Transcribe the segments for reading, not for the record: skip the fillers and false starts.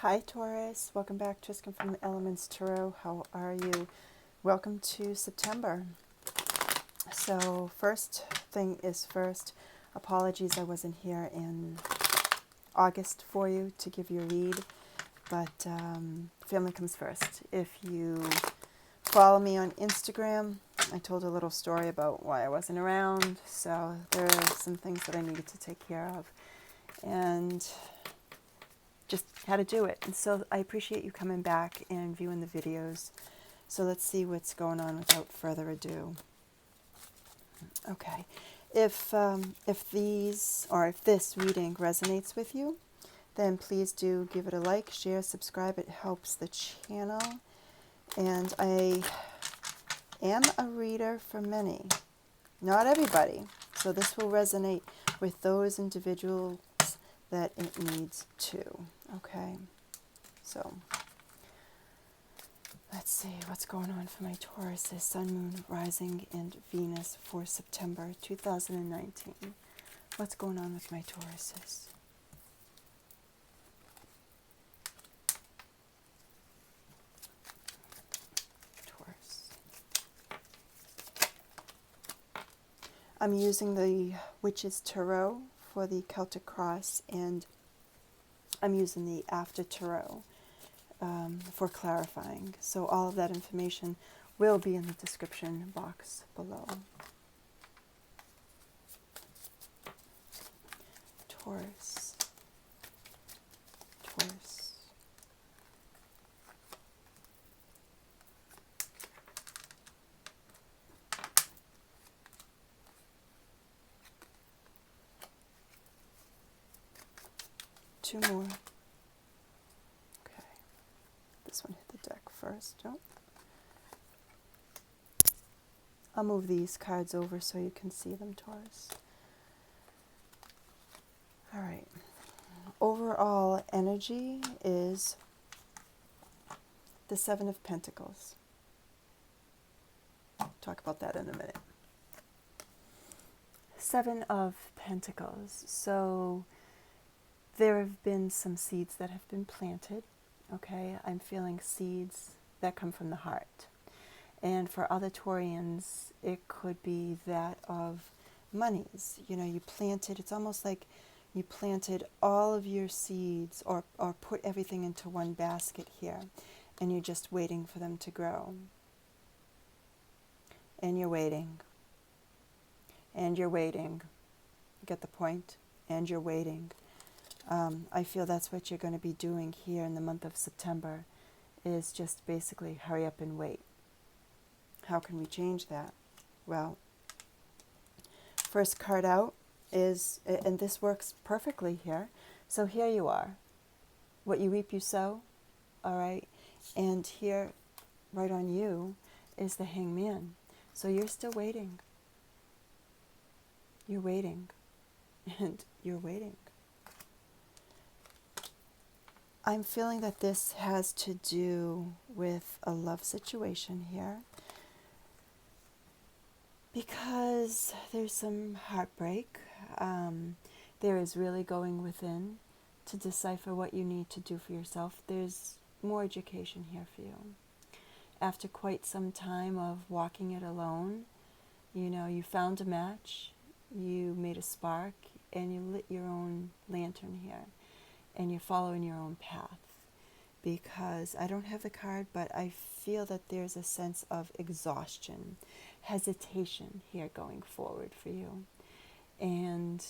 Hi Taurus, welcome back to Tristan from the Elements Tarot. How are you? Welcome to September. So first thing is first, apologies I wasn't here in August for you to give you a read, but family comes first. If you follow me on Instagram, I told a little story about why I wasn't around, so there are some things that I needed to take care of. And just how to do it. And so I appreciate you coming back and viewing the videos. So let's see what's going on without further ado. Okay, if this reading resonates with you, then please do give it a like, share, subscribe. It helps the channel. And I am a reader for many, not everybody. So this will resonate with those individuals that it needs to. Okay, so let's see what's going on for my Tauruses, Sun, Moon, Rising, and Venus for September 2019. What's going on with my Tauruses? Taurus. I'm using the Witch's Tarot for the Celtic Cross, and I'm using the After Tarot for clarifying. So all of that information will be in the description box below. Taurus. Taurus. Two more. Okay. This one hit the deck first. Oh. I'll move these cards over so you can see them, Taurus. All right. Overall energy is the Seven of Pentacles. Talk about that in a minute. Seven of Pentacles. So there have been some seeds that have been planted. Okay, I'm feeling seeds that come from the heart. And for other Taurians, it could be that of monies. You know, you planted, it's almost like you planted all of your seeds or put everything into one basket here, and you're just waiting for them to grow. And you're waiting. And you're waiting. You get the point? And you're waiting. I feel that's what you're going to be doing here in the month of September, is just basically hurry up and wait. How can we change that? Well, first card out is, and this works perfectly here. So here you are. What you reap, you sow. All right. And here, right on you, is the Hangman. So you're still waiting. You're waiting. And you're waiting. I'm feeling that this has to do with a love situation here, because there's some heartbreak. There is really going within to decipher what you need to do for yourself. There's more education here for you. After quite some time of walking it alone, you know, you found a match, you made a spark, and you lit your own lantern here. And you're following your own path, because I don't have the card, but I feel that there's a sense of exhaustion, hesitation here going forward for you. And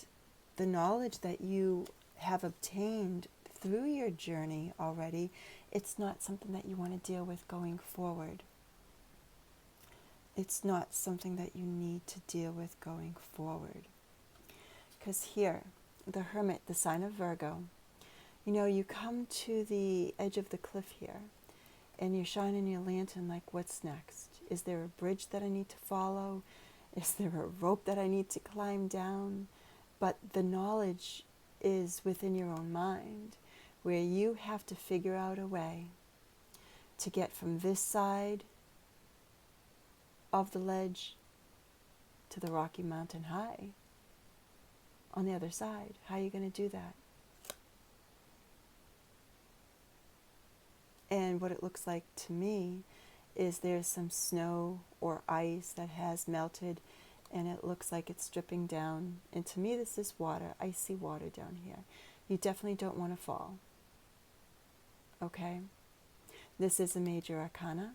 the knowledge that you have obtained through your journey already, it's not something that you want to deal with going forward. It's not something that you need to deal with going forward. Because here, the Hermit, the sign of Virgo, you know, you come to the edge of the cliff here, and you're shining your lantern like, what's next? Is there a bridge that I need to follow? Is there a rope that I need to climb down? But the knowledge is within your own mind, where you have to figure out a way to get from this side of the ledge to the Rocky Mountain High on the other side. How are you going to do that? And what it looks like to me is there's some snow or ice that has melted, and it looks like it's dripping down. And to me, this is water. I see water down here. You definitely don't want to fall. Okay? This is a major arcana.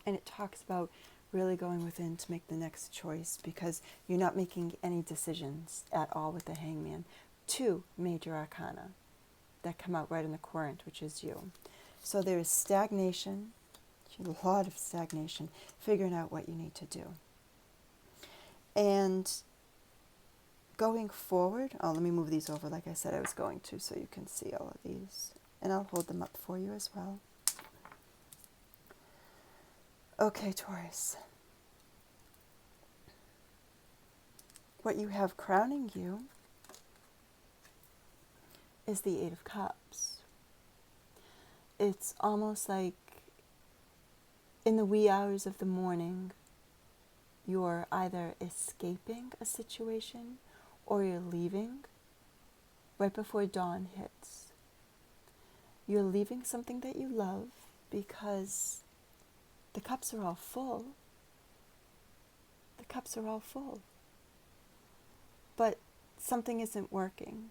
And it talks about really going within to make the next choice, because you're not making any decisions at all with the Hangman. 2 major arcana that come out right in the Corinth, which is you. So there is stagnation, a lot of stagnation, figuring out what you need to do. And going forward, let me move these over like I said I was going to, so you can see all of these. And I'll hold them up for you as well. Okay, Taurus. What you have crowning you is the 8 of Cups. It's almost like in the wee hours of the morning, you're either escaping a situation or you're leaving right before dawn hits. You're leaving something that you love because the cups are all full. The cups are all full. But something isn't working.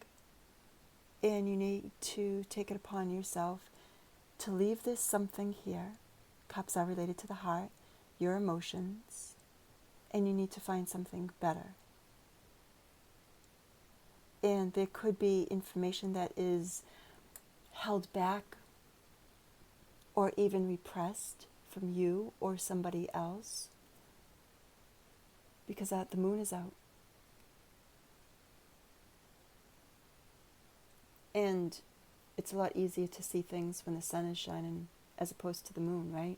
And you need to take it upon yourself to leave this something here. Cups are related to the heart, your emotions, and you need to find something better. And there could be information that is held back or even repressed from you or somebody else, because the moon is out. And it's a lot easier to see things when the sun is shining as opposed to the moon, right?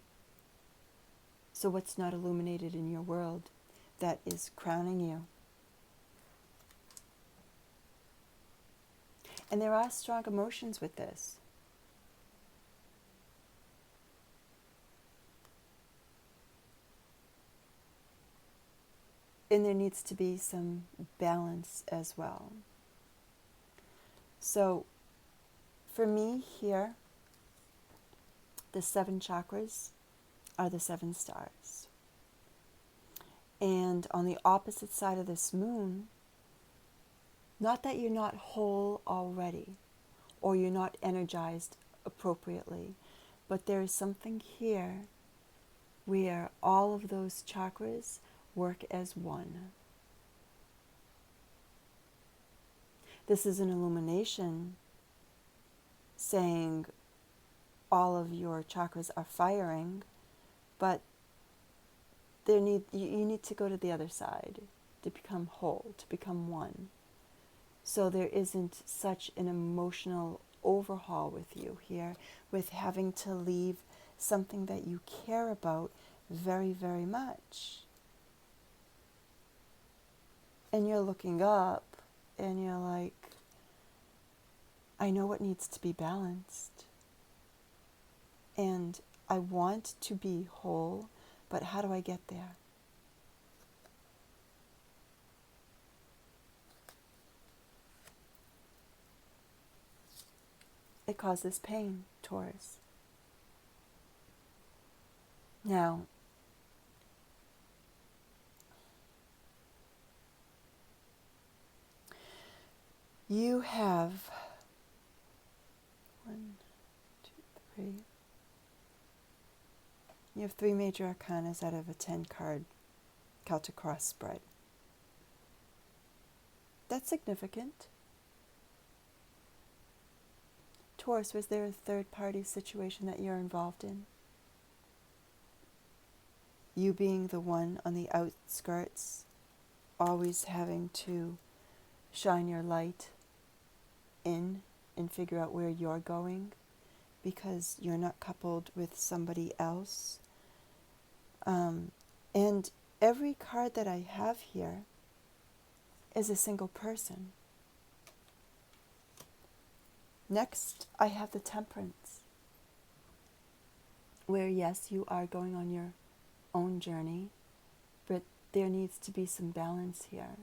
So what's not illuminated in your world that is crowning you? And there are strong emotions with this. And there needs to be some balance as well. So, for me here, the 7 chakras are the 7 stars. And on the opposite side of this moon, not that you're not whole already, or you're not energized appropriately, but there is something here where all of those chakras work as one. This is an illumination saying all of your chakras are firing, but you need to go to the other side to become whole, to become one. So there isn't such an emotional overhaul with you here, with having to leave something that you care about very, very much. And you're looking up and you're like, I know what needs to be balanced. And I want to be whole, but how do I get there? It causes pain, Taurus. Now, you have 1, 2, 3. You have 3 major arcanas out of a 10-card Celtic cross spread. That's significant. Taurus, was there a third-party situation that you're involved in? You being the one on the outskirts, always having to shine your light in and figure out where you're going because you're not coupled with somebody else. And every card that I have here is a single person. Next, I have the Temperance, where yes, you are going on your own journey, but there needs to be some balance here.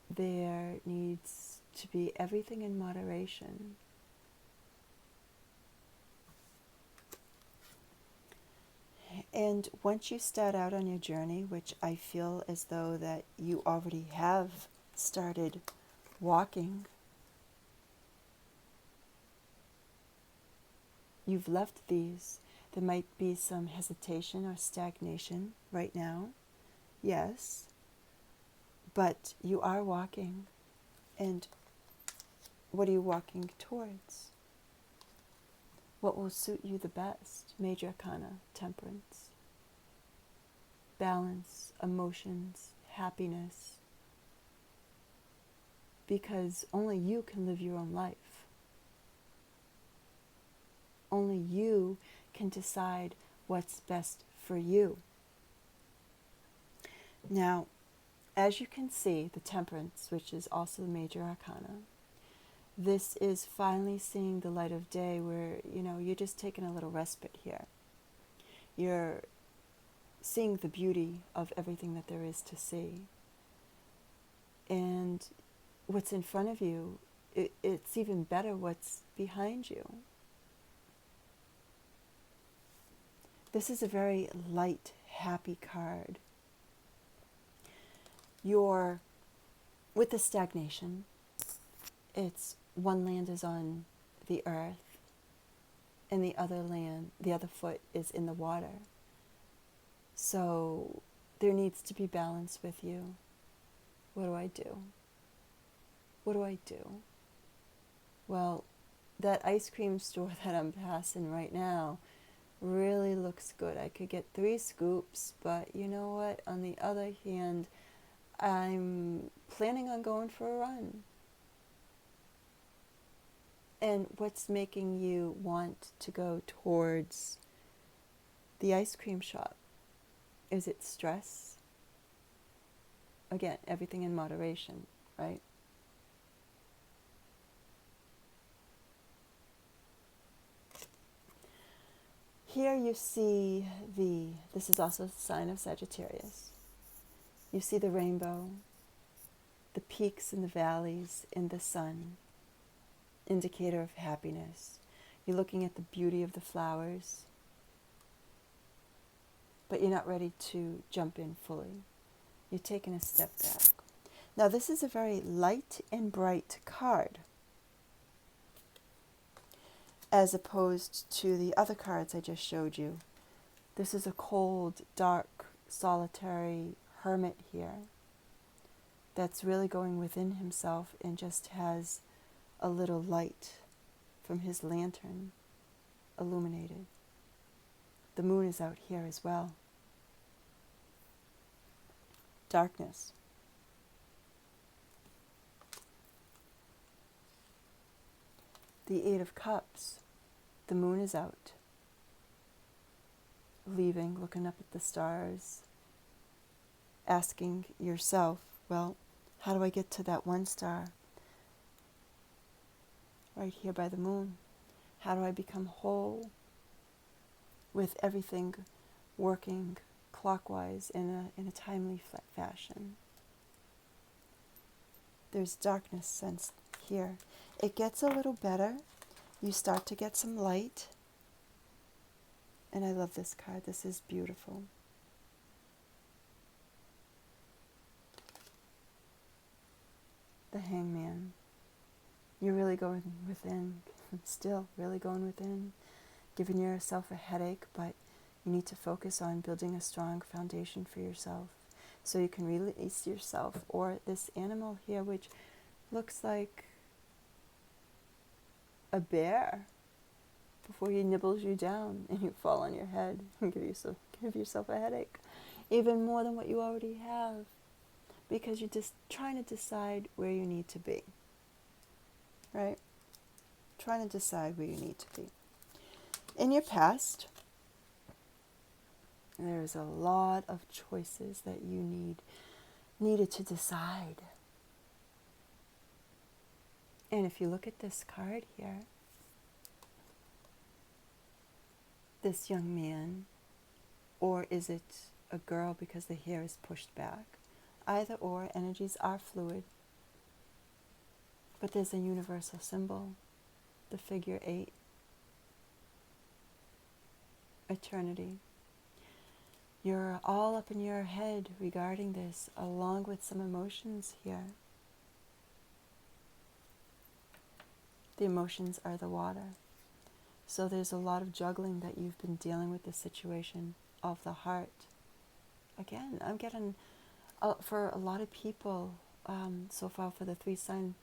There needs to be everything in moderation. And once you start out on your journey, which I feel as though that you already have started walking, you've left these. There might be some hesitation or stagnation right now, yes, but you are walking. And what are you walking towards? What will suit you the best? Major Arcana, Temperance, balance, emotions, happiness. Because only you can live your own life. Only you can decide what's best for you. Now, as you can see, the Temperance, which is also the Major Arcana, this is finally seeing the light of day where, you're just taking a little respite here. You're seeing the beauty of everything that there is to see. And what's in front of you, it's even better what's behind you. This is a very light, happy card. With the stagnation, it's one land is on the earth and the other foot is in the water. So there needs to be balance with you. What do I do? What do I do? Well, that ice cream store that I'm passing right now really looks good. I could get 3 scoops, but you know what? On the other hand, I'm planning on going for a run. And what's making you want to go towards the ice cream shop? Is it stress? Again, everything in moderation, right? Here you see this is also a sign of Sagittarius. You see the rainbow, the peaks and the valleys in the sun, indicator of happiness. You're looking at the beauty of the flowers, but you're not ready to jump in fully. You're taking a step back. Now this is a very light and bright card, as opposed to the other cards I just showed you. This is a cold, dark, solitary hermit here that's really going within himself and just has a little light from his lantern illuminated. The moon is out here as well. Darkness. The 8 of Cups. The moon is out. Leaving, looking up at the stars, asking yourself, well, how do I get to that one star? Right here by the moon. How do I become whole with everything working clockwise in a timely fashion? There's darkness sensed here. It gets a little better. You start to get some light. And I love this card. This is beautiful. The Hangman. You're really going within. Still really going within. Giving yourself a headache, but you need to focus on building a strong foundation for yourself so you can release yourself. Or this animal here, which looks like a bear, before he nibbles you down and you fall on your head and give yourself a headache, even more than what you already have, because you're just trying to decide where you need to be, right? Trying to decide where you need to be. In your past, there's a lot of choices that you needed to decide. And if you look at this card here, this young man, or is it a girl because the hair is pushed back? Either or, energies are fluid. But there's a universal symbol, the figure 8, eternity. You're all up in your head regarding this, along with some emotions here. The emotions are the water. So there's a lot of juggling that you've been dealing with the situation of the heart. Again, I'm getting, for a lot of people, so far for the three signs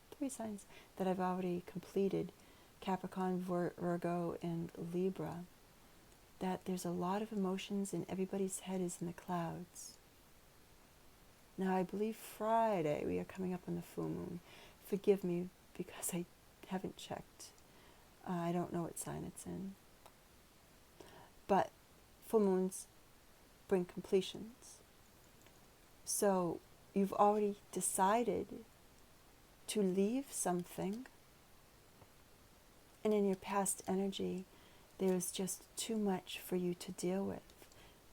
that I've already completed, Capricorn, Virgo, and Libra, that there's a lot of emotions and everybody's head is in the clouds. Now, I believe Friday we are coming up on the full moon. Forgive me because I haven't checked. I don't know what sign it's in. But full moons bring completions. So you've already decided to leave something, and in your past energy, there was just too much for you to deal with.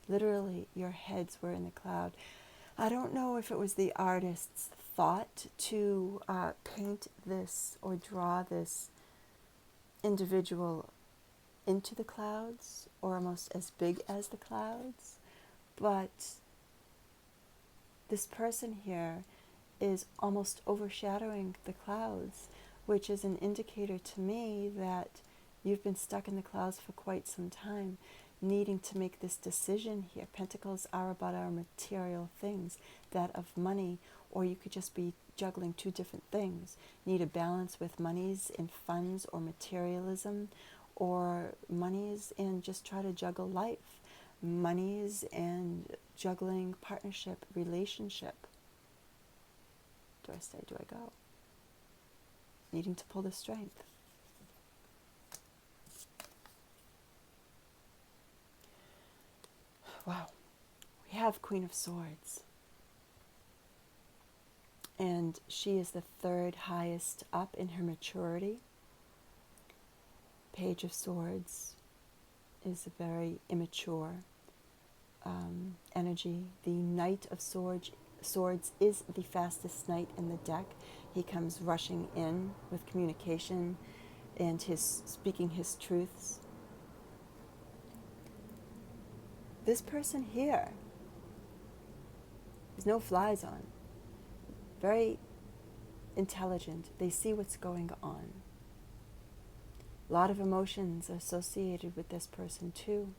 Literally, your heads were in the cloud. I don't know if it was the artist's thought to paint this or draw this individual into the clouds or almost as big as the clouds, but this person here is almost overshadowing the clouds, which is an indicator to me that you've been stuck in the clouds for quite some time, needing to make this decision here. Pentacles are about our material things, that of money, or you could just be juggling two different things. Need a balance with monies and funds or materialism, or monies and just try to juggle life. Monies and juggling partnership, relationship. Do I stay? Do I go? Needing to pull the strength. Wow. We have Queen of Swords. And she is the third highest up in her maturity. Page of Swords is a very immature energy. The Knight of Swords is the fastest knight in the deck. He comes rushing in with communication and speaking his truths. This person here is no fly zone. Very intelligent. They see what's going on. A lot of emotions associated with this person too.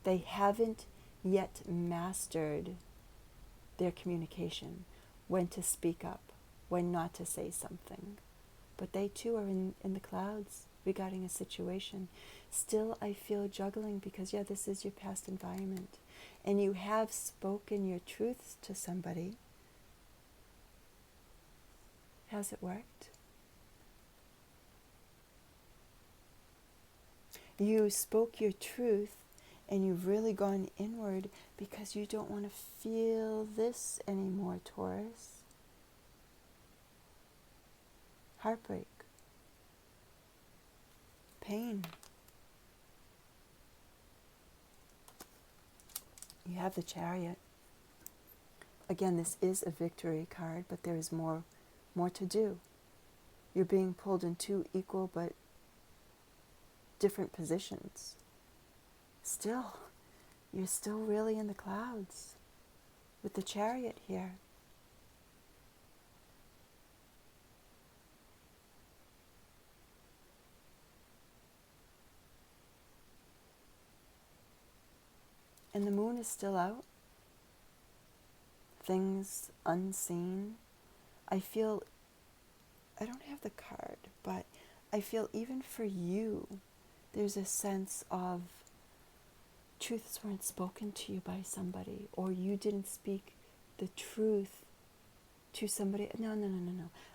They haven't yet mastered their communication, when to speak up, when not to say something. But they too are in the clouds regarding a situation. Still, I feel juggling because, yeah, this is your past environment. And you have spoken your truths to somebody. Has it worked? You spoke your truth and you've really gone inward because you don't want to feel this anymore, Taurus. Heartbreak. Pain. You have the Chariot. Again, this is a victory card, but there is more to do. You're being pulled in two equal but different positions. Still, you're still really in the clouds with the Chariot here. And the moon is still out. Things unseen. I don't have the card, but I feel even for you, there's a sense of truths weren't spoken to you by somebody, or you didn't speak the truth to somebody. No.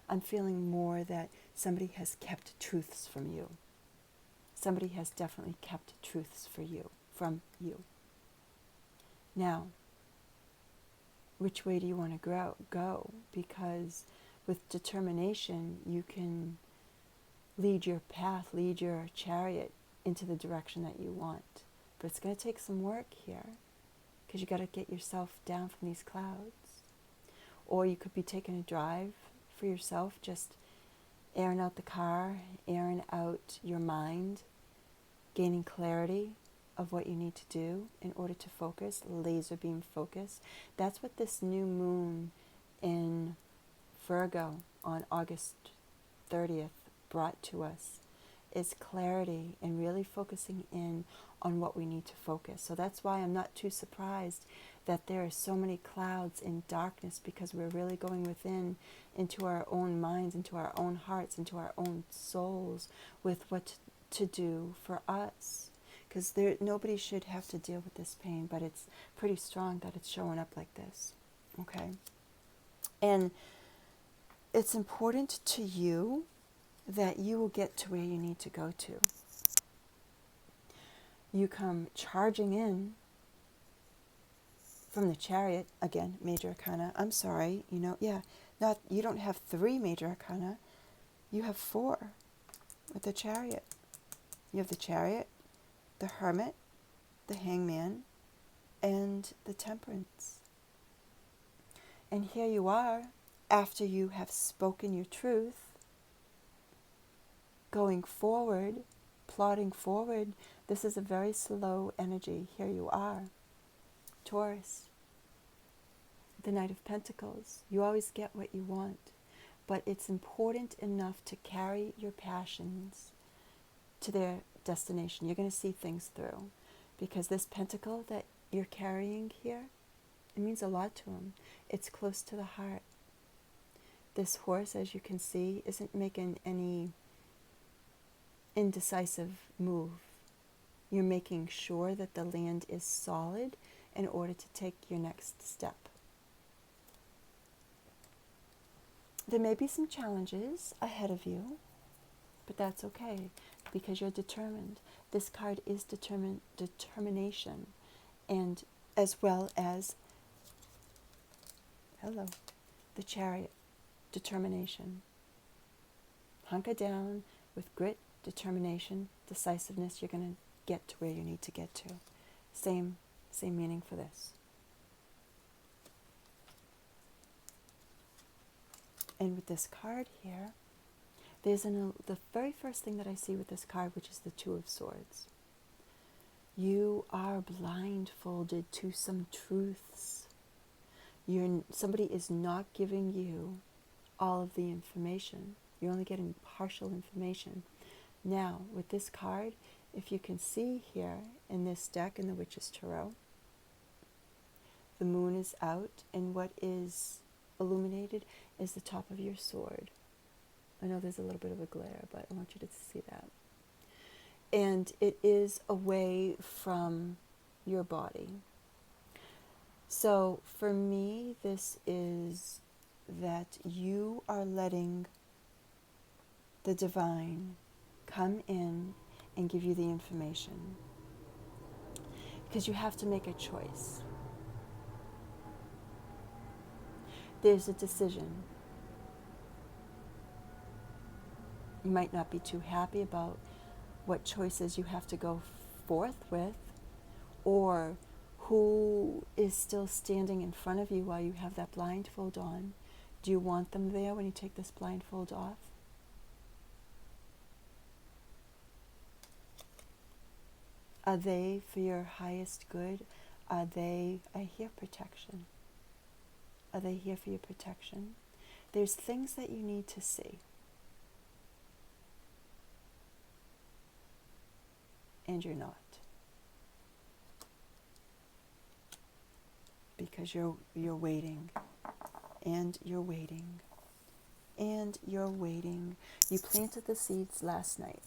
I'm feeling more that somebody has kept truths from you. Somebody has definitely kept truths from you. Now, which way do you want to go? Because with determination, you can lead your path, lead your chariot into the direction that you want. But it's going to take some work here because you got to get yourself down from these clouds. Or you could be taking a drive for yourself, just airing out the car, airing out your mind, gaining clarity of what you need to do in order to focus, laser beam focus. That's what this new moon in Virgo on August 30th brought to us, is clarity and really focusing in on what we need to focus. So that's why I'm not too surprised that there are so many clouds in darkness, because we're really going within into our own minds, into our own hearts, into our own souls with what to do for us. Because nobody should have to deal with this pain, but it's pretty strong that it's showing up like this. Okay? And it's important to you that you will get to where you need to go to. You come charging in from the Chariot, again, major arcana. I'm sorry, you don't have 3 major arcana, you have 4 with the Chariot. You have the Chariot, the Hermit, the Hangman, and the Temperance. And here you are, after you have spoken your truth, going forward, plodding forward. This is a very slow energy. Here you are, Taurus, the Knight of Pentacles. You always get what you want, but it's important enough to carry your passions to their destination. You're going to see things through, because this pentacle that you're carrying here, it means a lot to him. It's close to the heart. This horse, as you can see, isn't making any indecisive move. You're making sure that the land is solid in order to take your next step. There may be some challenges ahead of you, but that's okay, because you're determined. This card is determination, and as well as, the Chariot, determination. Hunker down with grit, determination, decisiveness. You're going to get to where you need to get to. Same meaning for this. And with this card here, there's the very first thing that I see with this card, which is the Two of Swords. You are blindfolded to some truths. Somebody is not giving you all of the information. You're only getting partial information. Now, with this card, if you can see here in this deck, in the Witch's Tarot, the moon is out, and what is illuminated is the top of your sword. I know there's a little bit of a glare, but I want you to see that. And it is away from your body. So for me, this is that you are letting the divine come in and give you the information. Because you have to make a choice. There's a decision. You might not be too happy about what choices you have to go forth with, or who is still standing in front of you while you have that blindfold on. Do you want them there when you take this blindfold off? Are they for your highest good? Are they, I hear protection. Are they here for your protection? There's things that you need to see. And you're not. Because you're waiting. And you're waiting. And you're waiting. You planted the seeds last night.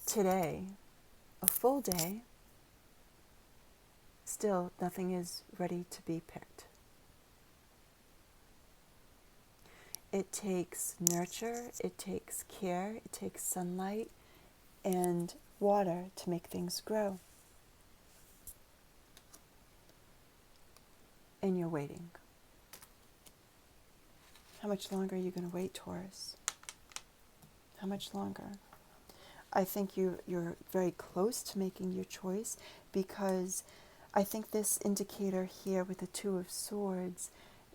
Today, a full day, still nothing is ready to be picked. It takes nurture, it takes care, it takes sunlight and water to make things grow. And you're waiting. How much longer are you going to wait, Taurus? How much longer? I think you're very close to making your choice, because I think this indicator here with the Two of Swords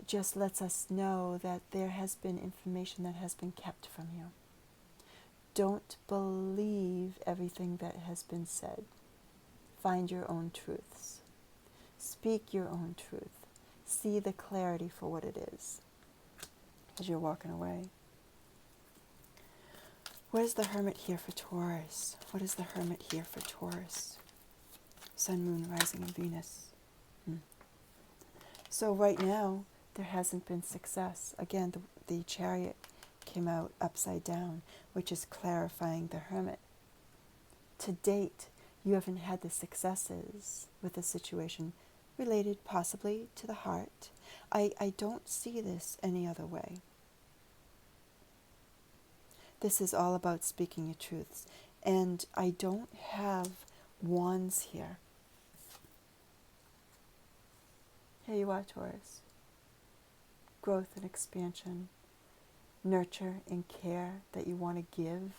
just lets us know that there has been information that has been kept from you. Don't believe everything that has been said. Find your own truths. Speak your own truth. See the clarity for what it is as you're walking away. What is the Hermit here for Taurus? What is the Hermit here for Taurus? Sun, Moon, Rising, and Venus. So right now, there hasn't been success. Again, the Chariot came out upside down, which is clarifying the Hermit. To date, you haven't had the successes with the situation related possibly to the heart. I don't see this any other way. This is all about speaking your truths. And I don't have wands here. Here you are, Taurus. Growth and expansion, nurture and care that you want to give.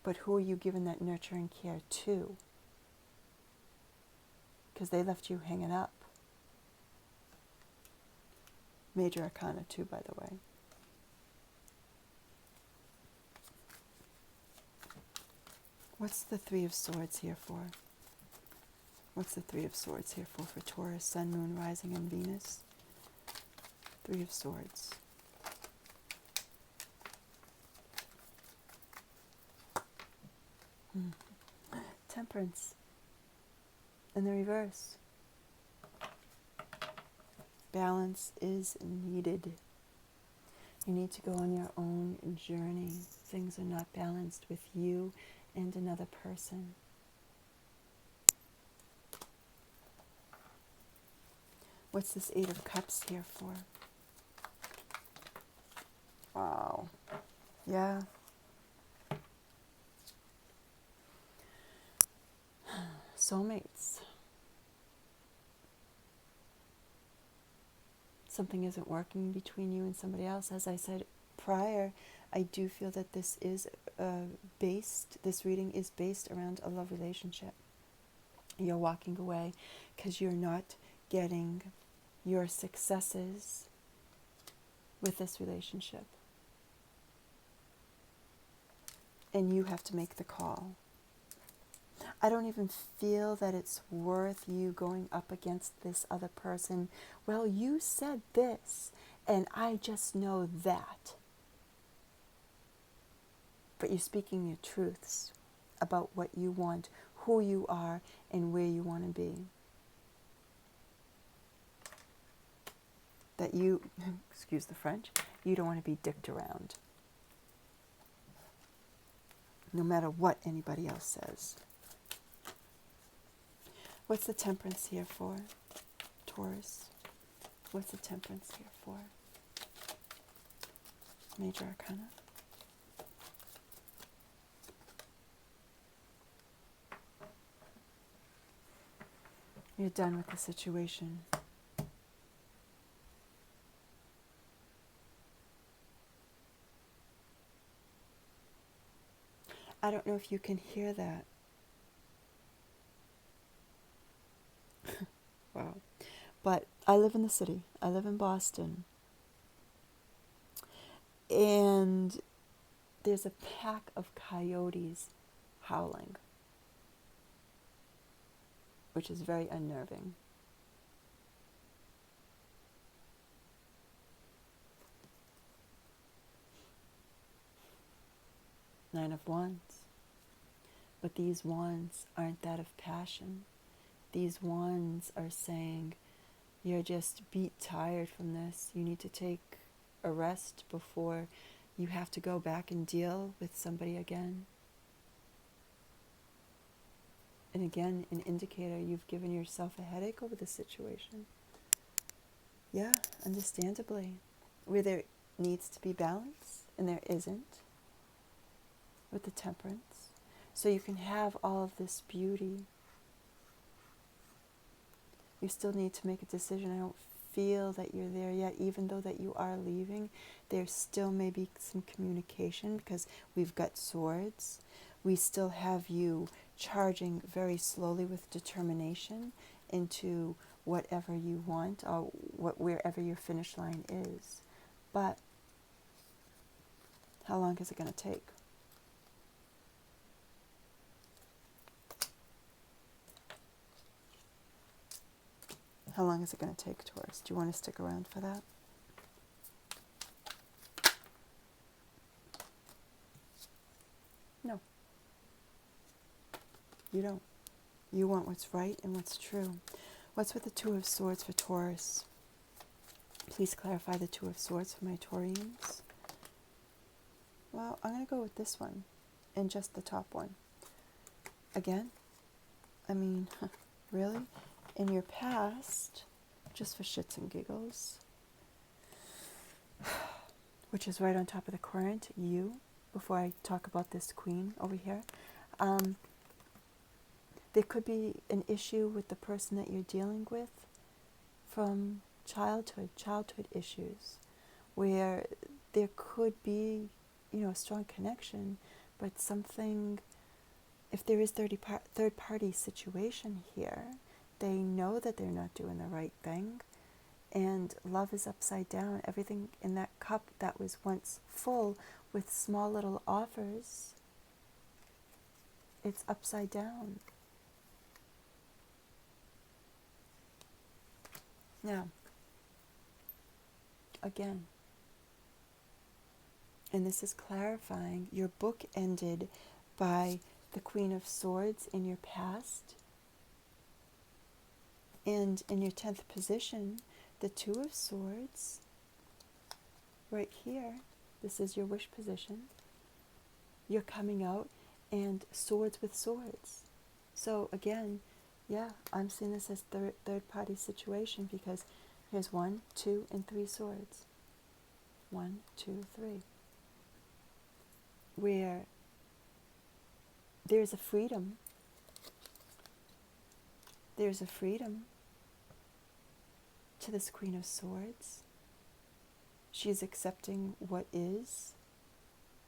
But who are you giving that nurture and care to? Because they left you hanging up. Major Arcana too, by the way. What's the Three of Swords here for? What's the Three of Swords here for Taurus, Sun, Moon, Rising, and Venus? Three of Swords. Temperance. In the reverse. Balance is needed. You need to go on your own journey. Things are not balanced with you and another person. What's this Eight of Cups here for? Wow. Yeah. Soulmates. Something isn't working between you and somebody else. As I said prior, I do feel that this reading is based around a love relationship. You're walking away because you're not getting your successes with this relationship. And you have to make the call. I don't even feel that it's worth you going up against this other person. Well, you said this, and I just know that. But you're speaking your truths about what you want, who you are, and where you want to be. That you, excuse the French, you don't want to be dicked around. No matter what anybody else says. What's the Temperance here for, Taurus? What's the Temperance here for? Major Arcana. You're done with the situation. I don't know if you can hear that. Wow. But I live in the city. I live in Boston. And there's a pack of coyotes howling, which is very unnerving. Nine of Wands. But these wands aren't that of passion. These wands are saying, you're just beat tired from this. You need to take a rest before you have to go back and deal with somebody again. And again, an indicator you've given yourself a headache over the situation. Yeah, understandably. Where there needs to be balance, and there isn't, with the Temperance. So you can have all of this beauty. You still need to make a decision. I don't feel that you're there yet, even though that you are leaving. There still may be some communication because we've got swords. We still have you charging very slowly with determination into whatever you want or wherever your finish line is. But how long is it going to take? How long is it going to take, Taurus? Do you want to stick around for that? No. You don't. You want what's right and what's true. What's with the Two of Swords for Taurus? Please clarify the Two of Swords for my Taurians. Well, I'm going to go with this one and just the top one. Again, I mean, really? In your past, just for shits and giggles, which is right on top of the current, you, before I talk about this queen over here, there could be an issue with the person that you're dealing with from childhood issues, where there could be, a strong connection, but something, if there is third party situation here, they know that they're not doing the right thing, and love is upside down. Everything in that cup that was once full with small little offers, it's upside down. Now, again, and this is clarifying, your book ended by the Queen of Swords in your past, and in your 10th position, the Two of Swords, right here, this is your wish position, you're coming out, and swords with swords. So again, yeah, I'm seeing this as third party situation, because here's 1, 2, and 3 swords. 1, 2, 3. Where there's a freedom. There's a freedom to this Queen of Swords. She's accepting what is,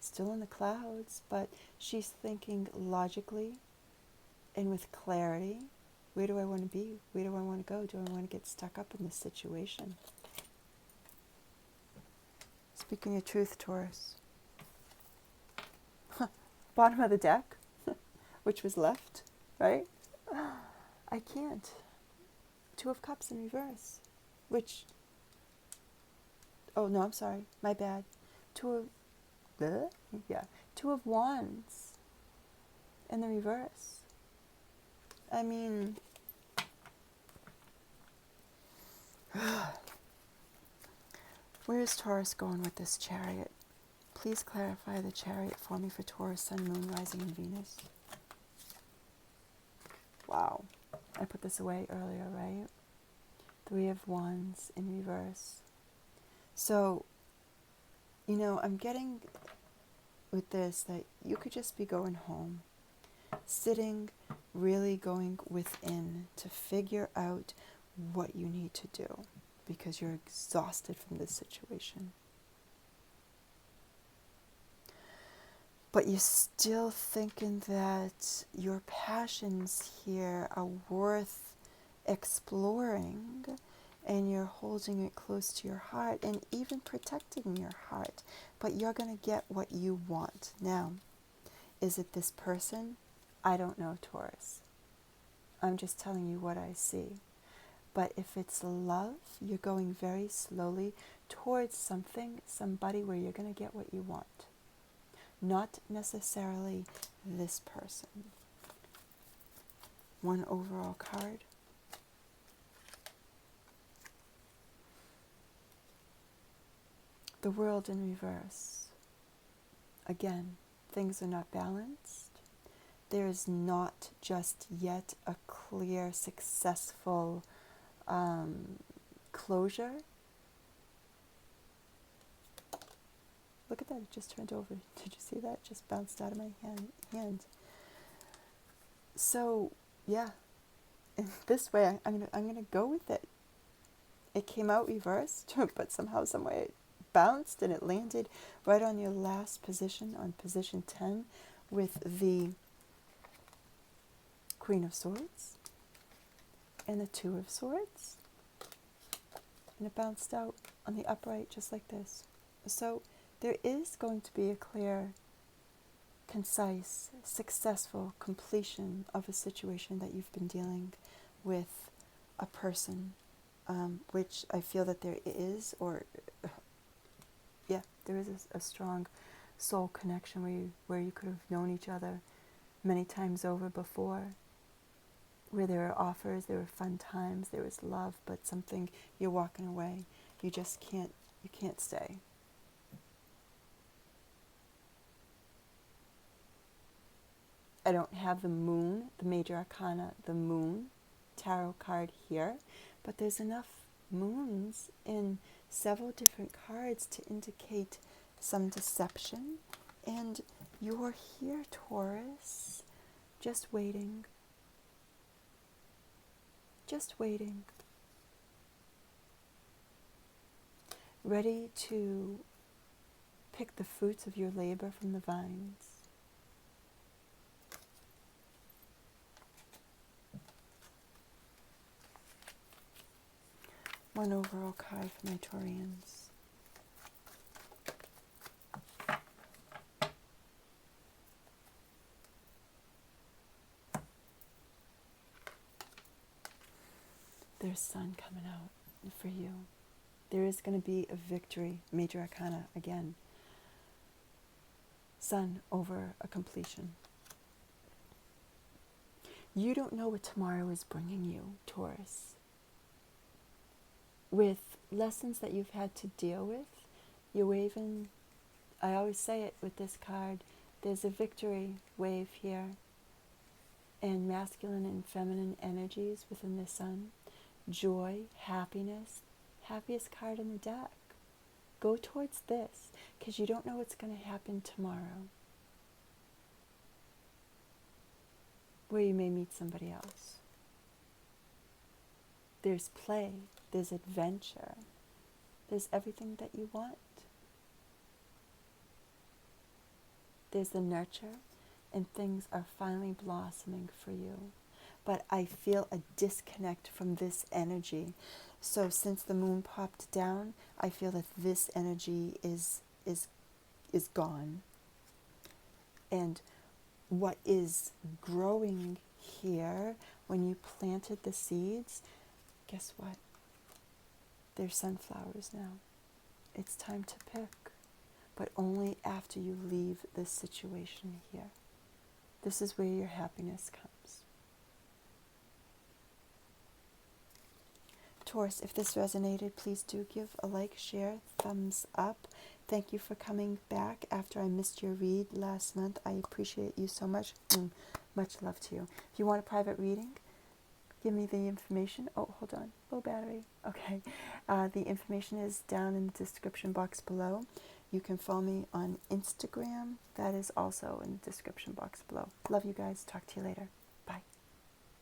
still in the clouds, but she's thinking logically and with clarity. Where do I want to be? Where do I want to go? Do I want to get stuck up in this situation? Speaking your truth, Taurus. Bottom of the deck, which was left, right? I can't. Two of Cups in reverse, which, oh no, I'm sorry, my bad. Two of Wands in the reverse. I mean, where is Taurus going with this Chariot? Please clarify the Chariot for me for Taurus, Sun, Moon, Rising, and Venus. Wow. I put this away earlier, right? 3 of Wands in reverse. So, I'm getting with this that you could just be going home, sitting, really going within to figure out what you need to do, because you're exhausted from this situation. But you're still thinking that your passions here are worth exploring, and you're holding it close to your heart and even protecting your heart. But you're going to get what you want. Now, is it this person? I don't know, Taurus. I'm just telling you what I see. But if it's love, you're going very slowly towards somebody where you're going to get what you want. Not necessarily this person. One overall card. The World in reverse. Again, things are not balanced. There is not just yet a clear, successful closure. Look at that, it just turned over. Did you see that? It just bounced out of my hand. So, yeah, in this way, I'm gonna go with it. It came out reversed, but somehow, some way, it bounced and it landed right on your last position, on position 10, with the Queen of Swords. and the Two of Swords. And it bounced out on the upright just like this. So there is going to be a clear, concise, successful completion of a situation that you've been dealing with a person, which I feel that there is, or yeah, there is a strong soul connection where you could have known each other many times over before, where there were offers, there were fun times, there was love, but something, you're walking away. You just can't stay. I don't have the moon, the major arcana, the moon tarot card here, but there's enough moons in several different cards to indicate some deception. And you're here, Taurus, just waiting. Just waiting. Ready to pick the fruits of your labor from the vines. One overall card for my Taurians. There's sun coming out for you. There is going to be a victory, major arcana again. Sun over a completion. You don't know what tomorrow is bringing you, Taurus. With lessons that you've had to deal with, you're waving, I always say it with this card, there's a victory wave here, and masculine and feminine energies within the sun. Joy, happiness, happiest card in the deck. Go towards this, because you don't know what's going to happen tomorrow, where you may meet somebody else. There's play, there's adventure, there's everything that you want. There's the nurture, and things are finally blossoming for you. But I feel a disconnect from this energy. So since the moon popped down, I feel that this energy is gone. And what is growing here, when you planted the seeds, guess what? They're sunflowers now. It's time to pick, but only after you leave this situation here. This is where your happiness comes. Taurus, if this resonated, please do give a like, share, thumbs up. Thank you for coming back after I missed your read last month. I appreciate you so much. Much love to you. If you want a private reading, give me the information. Oh, hold on. Low battery. Okay. The information is down in the description box below. You can follow me on Instagram. That is also in the description box below. Love you guys. Talk to you later. Bye.